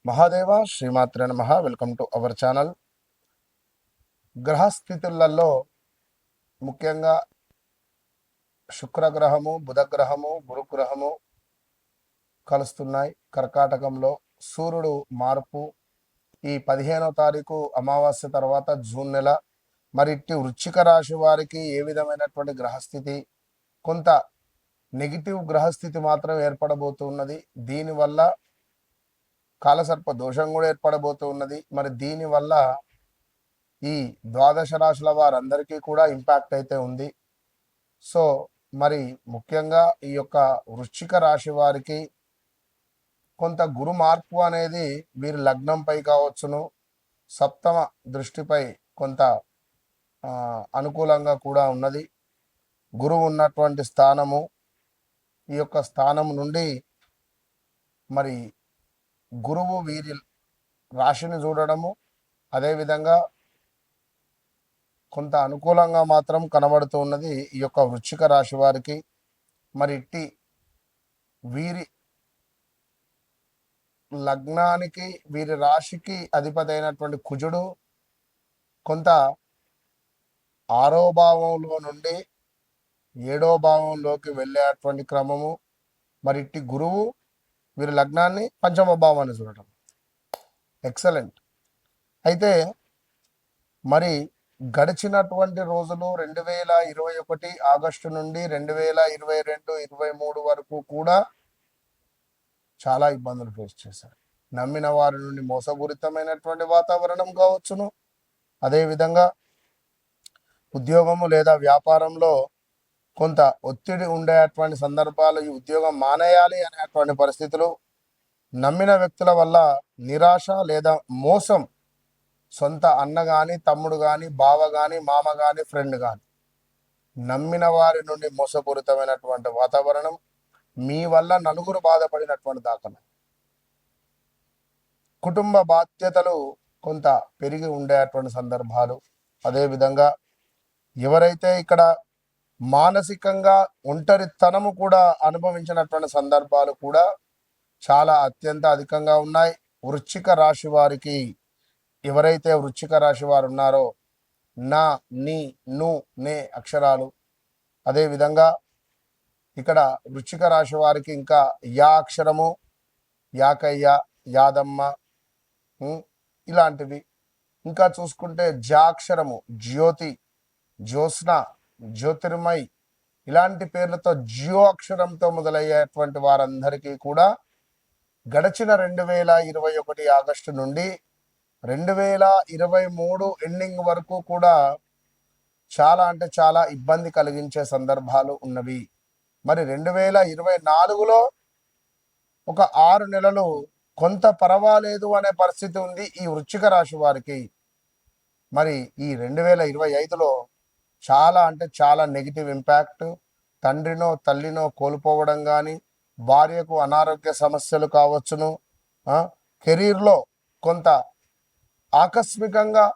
మహాదేవ శ్రీమాత్రే నమః. Welcome to our channel. గ్రహస్థితులలో ముఖ్యంగా శుక్రగ్రహము, బుధగ్రహము, గురుగ్రహము కలుస్తున్నాయి. కర్కాటకంలో సూర్యుడు మార్పు ఈ 15వ తారీఖు అమావాస్య తర్వాత జూన్ నెల. మరి ఇట్టి వృశ్చిక రాశి వారికి ఏ విధమైనటువంటి గ్రహస్థితి, కొంత నెగిటివ్ గ్రహస్థితి మాత్రం ఏర్పడబోతున్నది. దీనివల్ల కాలసర్ప దోషం కూడా ఏర్పడబోతూ ఉన్నది. మరి దీనివల్ల ఈ ద్వాదశ రాశుల వారందరికీ కూడా ఇంపాక్ట్ అయితే ఉంది. సో మరి ముఖ్యంగా ఈ యొక్క వృశ్చిక రాశి వారికి కొంత గురు మార్పు అనేది వీరి లగ్నంపై కావచ్చును, సప్తమ దృష్టిపై కొంత అనుకూలంగా కూడా ఉన్నది. గురువు ఉన్నటువంటి స్థానము, ఈ యొక్క స్థానం నుండి మరి గురువు వీరి రాశిని చూడడము, అదేవిధంగా కొంత అనుకూలంగా మాత్రం కనబడుతూ ఉన్నది ఈ యొక్క వృశ్చిక రాశి వారికి. మరి ఇట్టి వీరి లగ్నానికి, వీరి రాశికి అధిపతి అయినటువంటి కుజుడు కొంత 6వ భావంలో నుండి 7వ భావంలోకి వెళ్ళేటువంటి క్రమము. మరి ఇట్టి గురువు వీరి లగ్నాన్ని పంచమ భావాన్ని చూడటం ఎక్సలెంట్. అయితే మరి గడిచినటువంటి రోజులు 2021 ఆగస్టు నుండి 2022-23 వరకు కూడా చాలా ఇబ్బందులు ఫేస్ చేశారు. నమ్మిన వారి నుండి మోసపూరితమైనటువంటి వాతావరణం కావచ్చును, అదేవిధంగా ఉద్యోగము లేదా వ్యాపారంలో కొంత ఒత్తిడి ఉండేటువంటి సందర్భాలు, ఈ ఉద్యోగం మానేయాలి అనేటువంటి పరిస్థితులు, నమ్మిన వ్యక్తుల వల్ల నిరాశ లేదా మోసం, సొంత అన్న కానీ, తమ్ముడు కానీ, బావ కానీ, మామ కానీ, ఫ్రెండ్ కానీ, నమ్మిన వారి నుండి మోసపూరితమైనటువంటి వాతావరణం, మీ వల్ల నలుగురు బాధపడినటువంటి దాఖలు, కుటుంబ బాధ్యతలు కొంత పెరిగి ఉండేటువంటి సందర్భాలు, అదేవిధంగా ఎవరైతే ఇక్కడ మానసికంగా ఒంటరితనము కూడా అనుభవించినటువంటి సందర్భాలు కూడా చాలా అత్యంత అధికంగా ఉన్నాయి. వృశ్చిక రాశి వారికి, ఎవరైతే వృశ్చిక రాశి వారు ఉన్నారో, నా, నీ, ను, నే అక్షరాలు, అదేవిధంగా ఇక్కడ వృశ్చిక రాశి వారికి ఇంకా యా అక్షరము, యాకయ్య, యాదమ్మ ఇలాంటివి. ఇంకా చూసుకుంటే జాక్షరము, జ్యోతి, జ్యోత్స్న, జ్యోతిర్మయ్ ఇలాంటి పేర్లతో జియో అక్షరంతో మొదలయ్యేటువంటి వారందరికీ కూడా గడిచిన 2021 ఆగస్టు నుండి 2023 ఎండింగ్ వరకు కూడా చాలా అంటే చాలా ఇబ్బంది కలిగించే సందర్భాలు ఉన్నవి. మరి 2024లో ఒక 6 నెలలు కొంత పర్వాలేదు అనే పరిస్థితి ఉంది ఈ వృశ్చిక రాశి వారికి. మరి ఈ 2025లో చాలా అంటే చాలా నెగిటివ్ ఇంపాక్ట్, తండ్రినో తల్లినో కోల్పోవడం కానీ, భార్యకు అనారోగ్య సమస్యలు కావచ్చును, కెరీర్లో కొంత ఆకస్మికంగా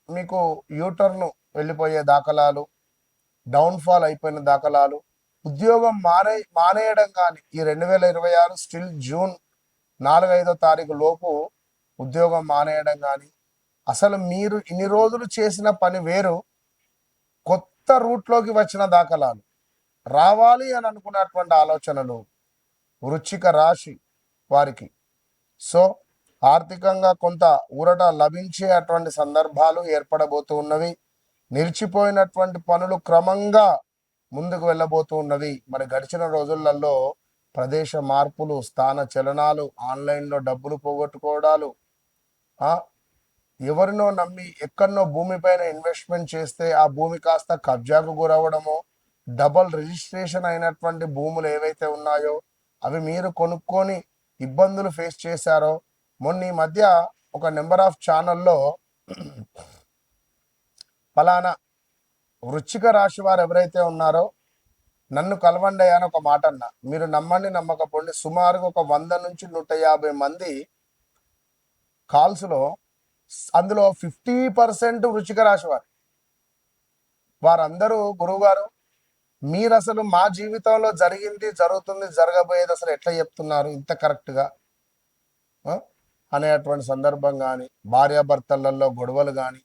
మీకు యూటర్న్ వెళ్ళిపోయే దాఖలాలు, డౌన్ఫాల్ అయిపోయిన దాఖలాలు, ఉద్యోగం మానేయడం కానీ ఈ 2026 స్టిల్ జూన్ 4-5వ తారీఖు లోపు ఉద్యోగం మానేయడం కానీ, అసలు మీరు ఇన్ని రోజులు చేసిన పని వేరు, కొత్త రూట్లోకి వచ్చిన దాఖలాలు, రావాలి అని అనుకున్నటువంటి ఆలోచనలు వృశ్చిక రాశి వారికి. సో ఆర్థికంగా కొంత ఊరట లభించే అటువంటి సందర్భాలు ఏర్పడబోతూ ఉన్నవి. నిలిచిపోయినటువంటి పనులు క్రమంగా ముందుకు వెళ్ళబోతూ ఉన్నవి. మరి గడిచిన రోజులలో ప్రదేశ మార్పులు, స్థాన చలనాలు, ఆన్లైన్లో డబ్బులు పోగొట్టుకోవడాలు, ఎవరినో నమ్మి ఎక్కడనో భూమిపైన ఇన్వెస్ట్మెంట్ చేస్తే ఆ భూమి కాస్త కబ్జాకు గురవడము, డబల్ రిజిస్ట్రేషన్ అయినటువంటి భూములు ఏవైతే ఉన్నాయో అవి మీరు కొనుక్కొని ఇబ్బందులు ఫేస్ చేశారో. మొన్న ఈ మధ్య ఒక నెంబర్ ఆఫ్ ఛానల్లో ఫలానా వృశ్చిక రాశి వారు ఎవరైతే ఉన్నారో నన్ను కలవండి అని ఒక మాట అన్నా. మీరు నమ్మండి నమ్మకపోండి, సుమారుగా ఒక 100 నుంచి 150 మంది కాల్స్లో అందులో 50% వృశ్చిక రాశి వారు. వారందరూ గురువుగారు మీరు అసలు మా జీవితంలో జరిగింది, జరుగుతుంది, జరగబోయేది అసలు ఎట్లా చెప్తున్నారు ఇంత కరెక్ట్గా అనేటువంటి సందర్భం కానీ, భార్యాభర్తలలో గొడవలు కానీ,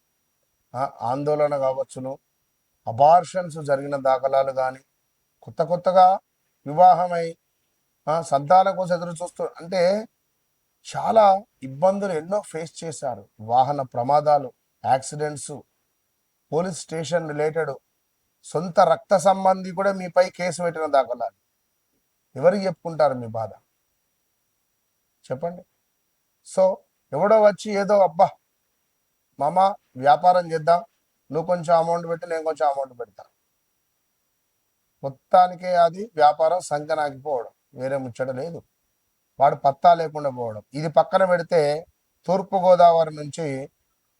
ఆందోళన కావచ్చును, అబార్షన్స్ జరిగిన దాఖలాలు కానీ, కొత్తగా వివాహమై సంతానం కోసం ఎదురు చూస్తూ అంటే చాలా ఇబ్బందులు ఎన్నో ఫేస్ చేశారు. వాహన ప్రమాదాలు, యాక్సిడెంట్స్, పోలీస్ స్టేషన్ రిలేటెడ్, సొంత రక్త సంబంధి కూడా మీపై కేసు పెట్టిన దాఖలాలు. ఎవరికి చెప్పుకుంటారు మీ బాధ చెప్పండి? సో ఎవడో వచ్చి ఏదో అబ్బా మామ వ్యాపారం చేద్దాం, నువ్వు కొంచెం అమౌంట్ పెట్టి నేను కొంచెం అమౌంట్ పెడతా, మొత్తానికే అది వ్యాపారం సంకనాగిపోవడం, వేరే ముచ్చట లేదు. వాడు పత్తా లేకుండా పోవడం. ఇది పక్కన పెడితే తూర్పుగోదావరి నుంచి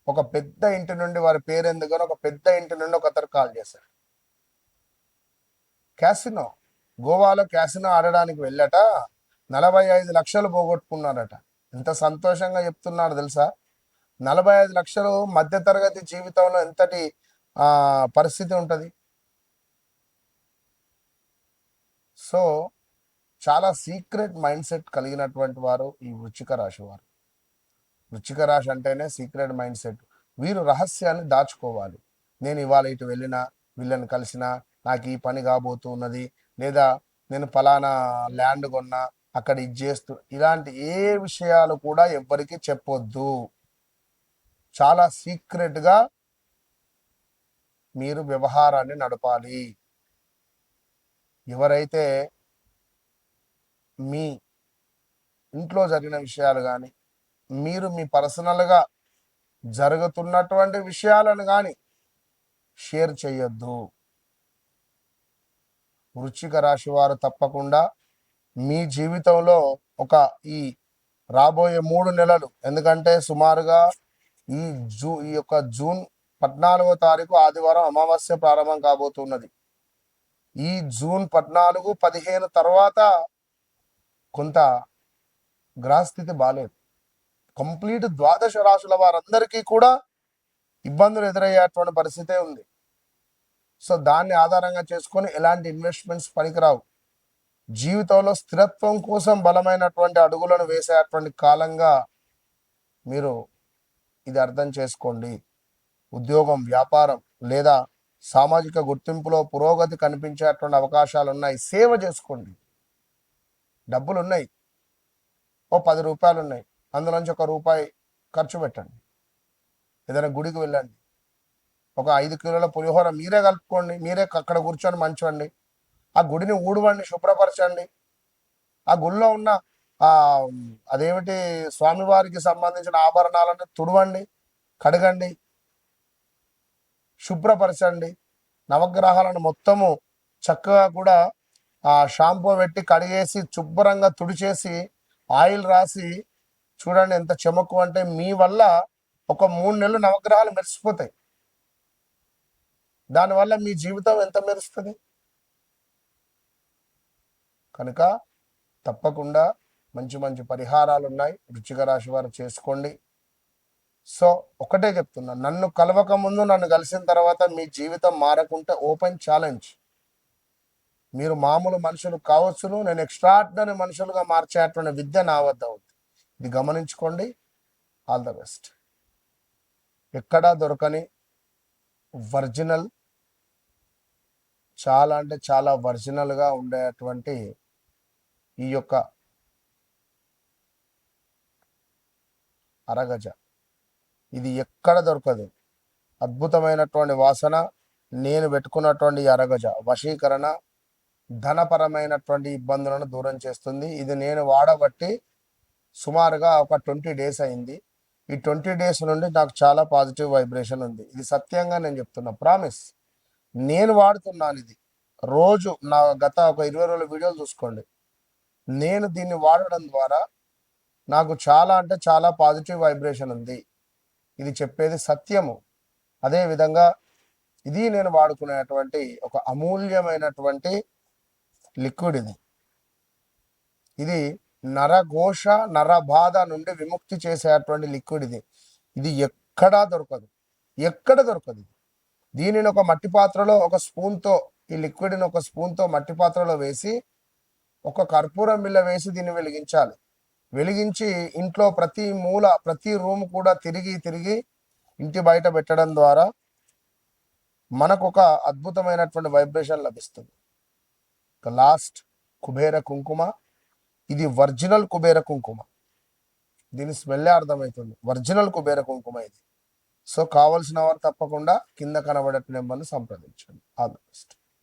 ఒక పెద్ద ఇంటి నుండి, వారి పేరెందుకని ఒక పెద్ద ఇంటి నుండి ఒక అతను కాల్ చేశాడు. క్యాసినో, గోవాలో క్యాసినో ఆడడానికి వెళ్ళట 45 లక్షలు పోగొట్టుకున్నారట. ఎంత సంతోషంగా చెప్తున్నారు తెలుసా? 45 లక్షలు మధ్యతరగతి జీవితంలో ఎంతటి పరిస్థితి ఉంటుంది. సో చాలా సీక్రెట్ మైండ్ సెట్ కలిగినటువంటి వారు ఈ వృశ్చిక రాశి వారు. వృశ్చిక రాశి అంటేనే సీక్రెట్ మైండ్ సెట్. వీరు రహస్యాన్ని దాచుకోవాలి. నేను ఇవాళ ఇటు వెళ్ళినా, వీళ్ళని కలిసినా, నాకు ఈ పని కాబోతున్నది, లేదా నేను ఫలానా ల్యాండ్ కొన్నా, అక్కడ ఇది చేస్తూ, ఇలాంటి ఏ విషయాలు కూడా ఎవ్వరికి చెప్పొద్దు. చాలా సీక్రెట్గా మీరు వ్యవహారాన్ని నడపాలి. ఎవరైతే మీ ఇంట్లో జరిగిన విషయాలు కానీ, మీరు మీ పర్సనల్గా జరుగుతున్నటువంటి విషయాలను కానీ షేర్ చేయొద్దు. వృశ్చిక రాశి వారు తప్పకుండా మీ జీవితంలో ఈ రాబోయే 3 నెలలు, ఎందుకంటే సుమారుగా ఈ యొక్క జూన్ 14వ తారీఖు ఆదివారం అమావాస్య ప్రారంభం కాబోతున్నది. ఈ జూన్ 14, 15 తర్వాత కొంత గ్రహస్థితి బాలేదు. కంప్లీట్ ద్వాదశ రాశుల వారందరికీ కూడా ఇబ్బందులు ఎదురయ్యేటువంటి పరిస్థితే ఉంది. సో దాన్ని ఆధారంగా చేసుకొని ఎలాంటి ఇన్వెస్ట్మెంట్స్ పనికిరావు. జీవితంలో స్థిరత్వం కోసం బలమైనటువంటి అడుగులను వేసేటువంటి కాలంగా మీరు ఇది అర్థం చేసుకోండి. ఉద్యోగం, వ్యాపారం లేదా సామాజిక గుర్తింపులో పురోగతి కనిపించేటువంటి అవకాశాలు ఉన్నాయి. సేవ చేసుకోండి. డబ్బులు ఉన్నాయి, ఓ 10 రూపాయలు ఉన్నాయి, అందులోంచి ₹1 ఖర్చు పెట్టండి. ఏదైనా గుడికి వెళ్ళండి, ఒక 5 కిలోల పులిహోర మీరే కలుపుకోండి, మీరే అక్కడ కూర్చొని మంచండి, ఆ గుడిని ఊడవండి, శుభ్రపరచండి. ఆ గుడిలో ఉన్న అదేమిటి స్వామివారికి సంబంధించిన ఆభరణాలను తుడవండి, కడగండి, శుభ్రపరచండి. నవగ్రహాలను మొత్తము చక్కగా కూడా షాంపూ పెట్టి కడిగేసి శుభ్రంగా తుడిచేసి ఆయిల్ రాసి చూడండి ఎంత చెమకు. అంటే మీ వల్ల ఒక 3 నెలలు నవగ్రహాలు మెరిసిపోతాయి. దానివల్ల మీ జీవితం ఎంత మెరుస్తుంది. కనుక తప్పకుండా మంచి మంచి పరిహారాలు ఉన్నాయి, వృశ్చిక రాశి వారు చేసుకోండి. సో ఒకటే చెప్తున్నా, నన్ను కలవక ముందు, నన్ను కలిసిన తర్వాత మీ జీవితం మారకుంటే ఓపెన్ ఛాలెంజ్. మీరు మామూలు మనుషులు కావచ్చును, నేను ఎక్స్ట్రాడినరీ మనుషులుగా మార్చేటువంటి విద్య నా వద్ద ఉంది. ఇది గమనించుకోండి. All the best. ఎక్కడా దొరకని ఒరిజినల్, చాలా అంటే చాలా ఒరిజినల్గా ఉండేటువంటి ఈ యొక్క అరగజ, ఇది ఎక్కడ దొరకదు. అద్భుతమైనటువంటి వాసన. నేను పెట్టుకున్నటువంటి అరగజ వశీకరణ, ధనపరమైనటువంటి ఇబ్బందులను దూరం చేస్తుంది. ఇది నేను వాడబట్టి సుమారుగా ఒక 20 డేస్ అయింది. ఈ 20 డేస్ నుండి నాకు చాలా పాజిటివ్ వైబ్రేషన్ ఉంది. ఇది సత్యంగా నేను చెప్తున్నా, ప్రామిస్. నేను వాడుతున్నాను ఇది రోజు. నా గత ఒక 20 రోజుల వీడియోలు చూసుకోండి. నేను దీన్ని వాడడం ద్వారా నాకు చాలా అంటే చాలా పాజిటివ్ వైబ్రేషన్ ఉంది. ఇది చెప్పేది సత్యము. అదేవిధంగా ఇది నేను వాడుకునేటువంటి ఒక అమూల్యమైనటువంటి లిక్విడ్. ఇది నరఘోష, నరబాధ నుండి విముక్తి చేసేటువంటి లిక్విడ్. ఇది ఎక్కడా దొరకదు, ఎక్కడ దొరకదు. దీనిని ఒక మట్టి పాత్రలో ఒక స్పూన్తో, ఈ లిక్విడ్ని ఒక స్పూన్తో మట్టి పాత్రలో వేసి ఒక కర్పూరం బిళ్ళ వేసి దీన్ని వెలిగించాలి. వెలిగించి ఇంట్లో ప్రతి మూల ప్రతి రూమ్ కూడా తిరిగి తిరిగి ఇంటి బయట పెట్టడం ద్వారా మనకు ఒక అద్భుతమైనటువంటి వైబ్రేషన్ లభిస్తుంది. లాస్ట్ కుబేర కుంకుమ, ఇది ఒరిజినల్ కుబేర కుంకుమ. దీని స్మెల్లే అర్థమవుతుంది, ఒరిజినల్ కుబేర కుంకుమ ఇది. సో కావలసిన వారు తప్పకుండా కింద కనబడే నెంబర్ను సంప్రదించండి. All the best.